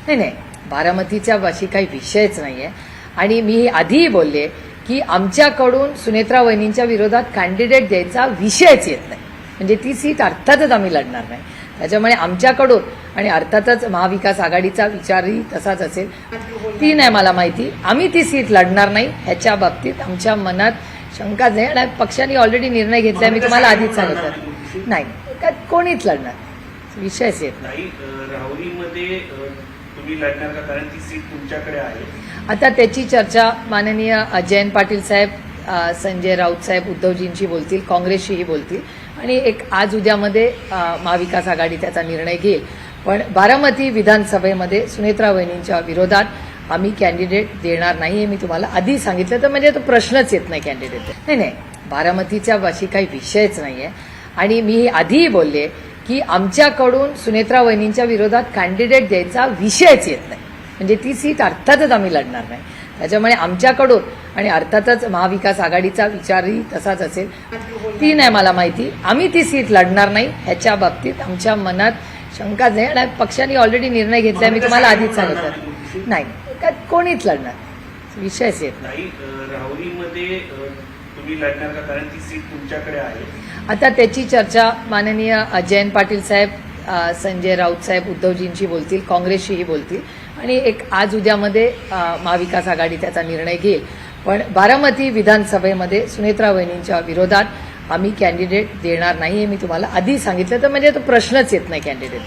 नाही, बारामतीच्या अशी काही विषयच नाहीये. आणि मी आधीही बोलले की आमच्याकडून सुनेत्रा वहिनींच्या विरोधात कॅन्डिडेट द्यायचा विषयच येत नाही. म्हणजे ती सीट अर्थातच आम्ही लढणार नाही. त्याच्यामुळे आमच्याकडून आणि अर्थातच महाविकास आघाडीचा विचारही तसाच असेल. ती नाही मला माहिती. आम्ही ती सीट लढणार नाही ह्याच्या बाबतीत आमच्या मनात शंकाच नाही. आणि पक्षाने ऑलरेडी निर्णय घेतलाय. मी तुम्हाला आधीच सांगितलं. नाही, कोणीच लढणार विषयच येत नाही. राहुरीमध्ये तुम्ही लढणार का? कारण ती सीट तुमच्याकडे आहे. आता त्याची चर्चा माननीय जयंत पाटील साहेब, संजय राऊत साहेब उद्धवजींशी बोलतील, काँग्रेसशीही बोलतील आणि एक आज उद्यामध्ये महाविकास आघाडी त्याचा निर्णय घेईल. पण बारामती विधानसभेमध्ये सुनेत्रा वहिनींच्या विरोधात आम्ही कॅन्डिडेट देणार नाही हे मी तुम्हाला आधी सांगितलं. तर म्हणजे तो प्रश्नच येत नाही कॅन्डिडेट. नाही, बारामतीच्या अशी काही विषयच नाहीये. आणि मी आधीही बोलले की आमच्याकडून सुनेत्रा वहिनींच्या विरोधात कॅन्डिडेट द्यायचा विषयच येत नाही. म्हणजे ती सीट अर्थातच आम्ही लढणार नाही. त्याच्यामुळे आमच्याकडून आणि अर्थातच महाविकास आघाडीचा विचारही तसाच असेल. ती नाही मला माहिती. आम्ही ती सीट लढणार नाही ह्याच्या बाबतीत आमच्या मनात शंकाच नाही. आणि पक्षाने ऑलरेडी निर्णय घेतलाय. मी तुम्हाला आधीच सांगितलं. नाही, कोणीच लढणार विषयच येत नाही. राहुरीमध्ये तुम्ही लढणार का? कारण ती सीट तुमच्याकडे आहे. आता त्याची चर्चा माननीय जयंत पाटील साहेब, संजय राऊत साहेब उद्धवजींशी बोलतील, काँग्रेसशीही बोलतील आणि एक आज उद्यामध्ये महाविकास आघाडी त्याचा निर्णय घेईल. पण बारामती विधानसभेमध्ये सुनेत्रा वहिनींच्या विरोधात आम्ही कॅन्डिडेट देणार नाही हे मी तुम्हाला आधी सांगितलं. तर म्हणजे तो प्रश्नच येत नाही कॅन्डिडेट.